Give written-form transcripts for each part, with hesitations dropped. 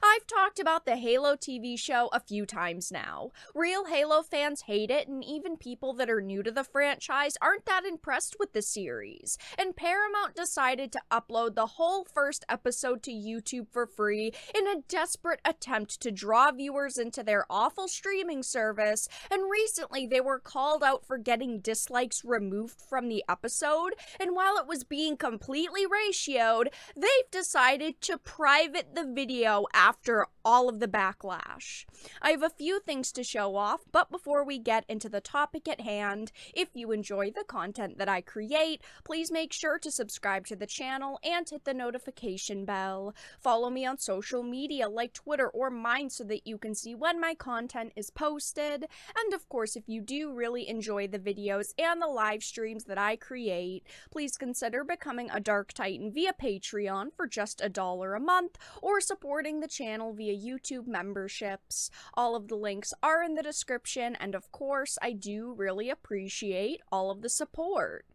I've talked about the Halo TV show a few times now. Real Halo fans hate it, and even people that are new to the franchise aren't that impressed with the series. And Paramount decided to upload the whole first episode to YouTube for free in a desperate attempt to draw viewers into their awful streaming service, and recently they were called out for getting dislikes removed from the episode, and while it was being completely ratioed, they've decided to private the video after all of the backlash. I have a few things to show off, but before we get into the topic at hand, if you enjoy the content that I create, please make sure to subscribe to the channel and hit the notification bell. Follow me on social media like Twitter or mine so that you can see when my content is posted. And of course, if you do really enjoy the videos and the live streams that I create, please consider becoming a Dark Titan via Patreon for just $1 a month, or supporting the channel via YouTube memberships. All of the links are in the description, and of course, I do really appreciate all of the support.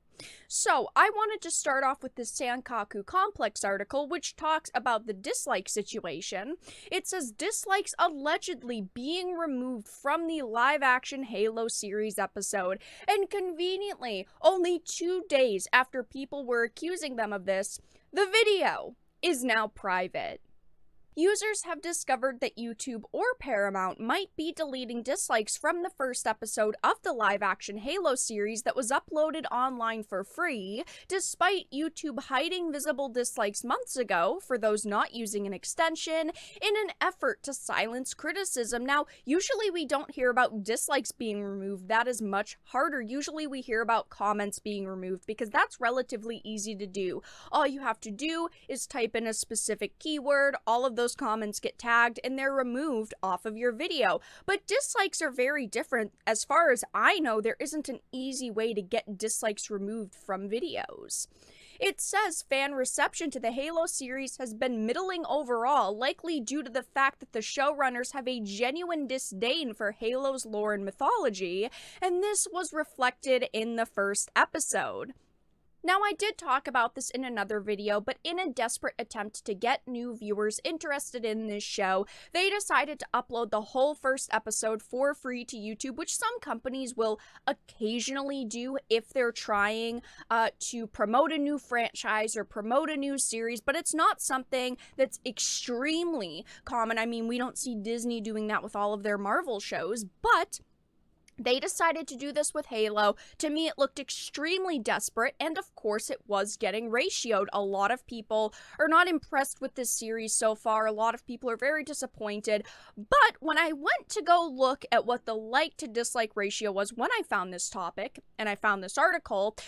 So, I wanted to start off with this Sankaku Complex article, which talks about the dislike situation. It says dislikes allegedly being removed from the live-action Halo series episode, and conveniently, only 2 days after people were accusing them of this, the video is now private. Users have discovered that YouTube or Paramount might be deleting dislikes from the first episode of the live-action Halo series that was uploaded online for free, despite YouTube hiding visible dislikes months ago for those not using an extension in an effort to silence criticism. Now, usually we don't hear about dislikes being removed. That is much harder. Usually we hear about comments being removed because that's relatively easy to do. All you have to do is type in a specific keyword, all of those comments get tagged and they're removed off of your video. But dislikes are very different. As far as I know, there isn't an easy way to get dislikes removed from videos. It says fan reception to the Halo series has been middling overall, likely due to the fact that the showrunners have a genuine disdain for Halo's lore and mythology, and this was reflected in the first episode. Now, I did talk about this in another video, but in a desperate attempt to get new viewers interested in this show, they decided to upload the whole first episode for free to YouTube, which some companies will occasionally do if they're trying to promote a new franchise or promote a new series, but it's not something that's extremely common. I mean, we don't see Disney doing that with all of their Marvel shows, but they decided to do this with Halo. To me, it looked extremely desperate, and of course, it was getting ratioed. A lot of people are not impressed with this series so far. A lot of people are very disappointed. But when I went to go look at what the like to dislike ratio was when I found this topic, and I found this article,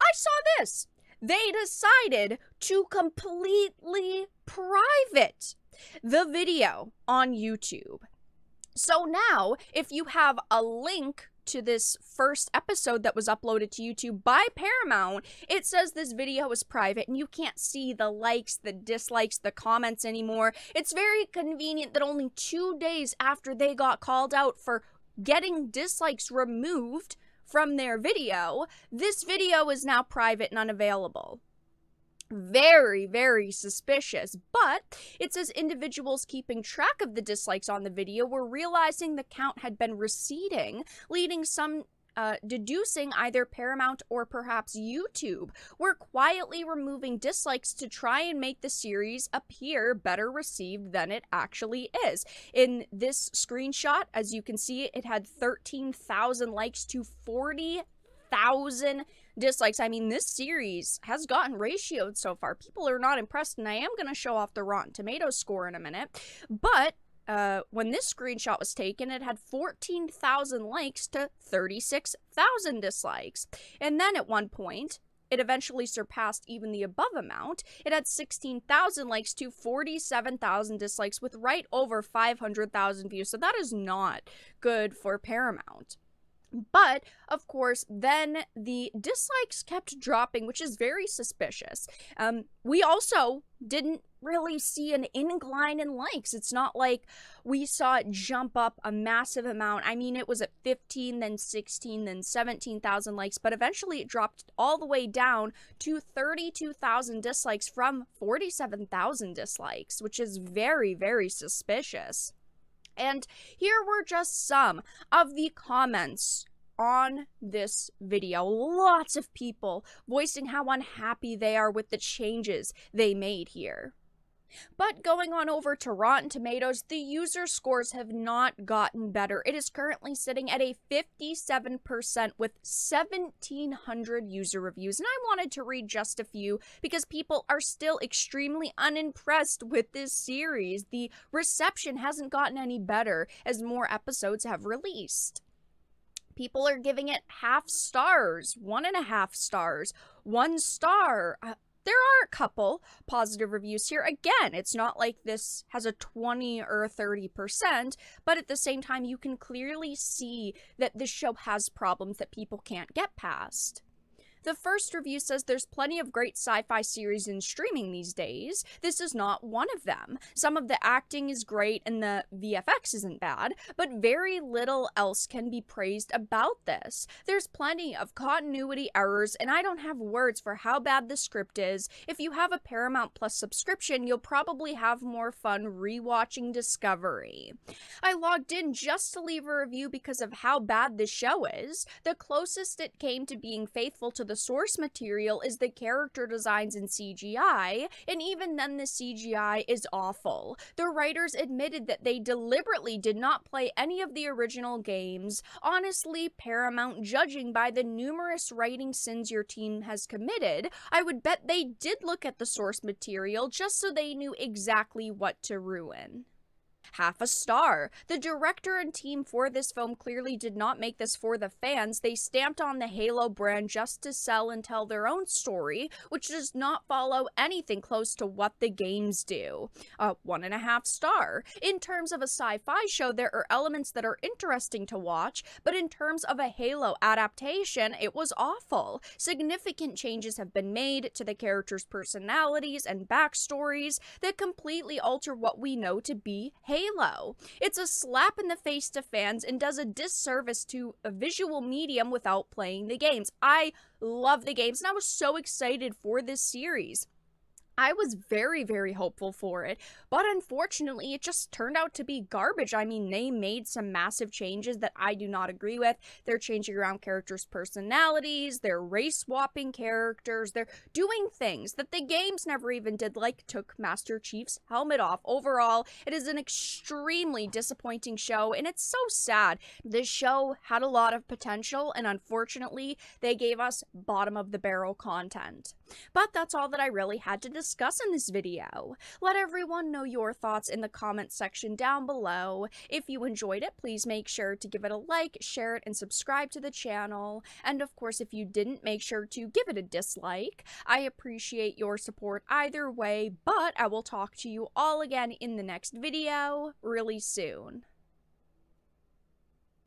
I saw this. They decided to completely private the video on YouTube. So now, if you have a link to this first episode that was uploaded to YouTube by Paramount, it says this video is private and you can't see the likes, the dislikes, the comments anymore. It's very convenient that only 2 days after they got called out for getting dislikes removed from their video, this video is now private and unavailable. Very, very suspicious, but it says individuals keeping track of the dislikes on the video were realizing the count had been receding, leading some deducing either Paramount or perhaps YouTube were quietly removing dislikes to try and make the series appear better received than it actually is. In this screenshot, as you can see, it had 13,000 likes to 40,000 dislikes. I mean, this series has gotten ratioed so far. People are not impressed, and I am going to show off the Rotten Tomatoes score in a minute. But when this screenshot was taken, it had 14,000 likes to 36,000 dislikes. And then at one point, it eventually surpassed even the above amount. It had 16,000 likes to 47,000 dislikes with right over 500,000 views. So that is not good for Paramount. But, of course, then the dislikes kept dropping, which is very suspicious. We also didn't really see an incline in likes. It's not like we saw it jump up a massive amount. I mean, it was at 15, then 16, then 17,000 likes, but eventually it dropped all the way down to 32,000 dislikes from 47,000 dislikes, which is very, very suspicious. And here were just some of the comments on this video. Lots of people voicing how unhappy they are with the changes they made here. But going on over to Rotten Tomatoes, the user scores have not gotten better. It is currently sitting at a 57% with 1,700 user reviews. And I wanted to read just a few because people are still extremely unimpressed with this series. The reception hasn't gotten any better as more episodes have released. People are giving it half stars, 1.5 stars, 1 star. There are a couple positive reviews here. Again, it's not like this has a 20 or 30%, but at the same time, you can clearly see that this show has problems that people can't get past. The first review says there's plenty of great sci-fi series in streaming these days. This is not one of them. Some of the acting is great and the VFX isn't bad, but very little else can be praised about this. There's plenty of continuity errors, and I don't have words for how bad the script is. If you have a Paramount Plus subscription, you'll probably have more fun rewatching Discovery. I logged in just to leave a review because of how bad this show is. The closest it came to being faithful to the source material is the character designs in CGI, and even then the CGI is awful. The writers admitted that they deliberately did not play any of the original games. Honestly, Paramount, judging by the numerous writing sins your team has committed, I would bet they did look at the source material just so they knew exactly what to ruin. Half a star. The director and team for this film clearly did not make this for the fans. They stamped on the Halo brand just to sell and tell their own story, which does not follow anything close to what the games do. 1.5 star. In terms of a sci-fi show, there are elements that are interesting to watch, but in terms of a Halo adaptation, it was awful. Significant changes have been made to the characters' personalities and backstories that completely alter what we know to be Halo. It's a slap in the face to fans and does a disservice to a visual medium without playing the games. I love the games and I was so excited for this series. I was very, very hopeful for it, but unfortunately, it just turned out to be garbage. I mean, they made some massive changes that I do not agree with. They're changing around characters' personalities, they're race-swapping characters, they're doing things that the games never even did, like took Master Chief's helmet off. Overall, it is an extremely disappointing show, and it's so sad. This show had a lot of potential, and unfortunately, they gave us bottom-of-the-barrel content. But that's all that I really had to discuss in this video. Let everyone know your thoughts in the comments section down below. If you enjoyed it, please make sure to give it a like, share it, and subscribe to the channel. And of course, if you didn't, make sure to give it a dislike. I appreciate your support either way, but I will talk to you all again in the next video really soon.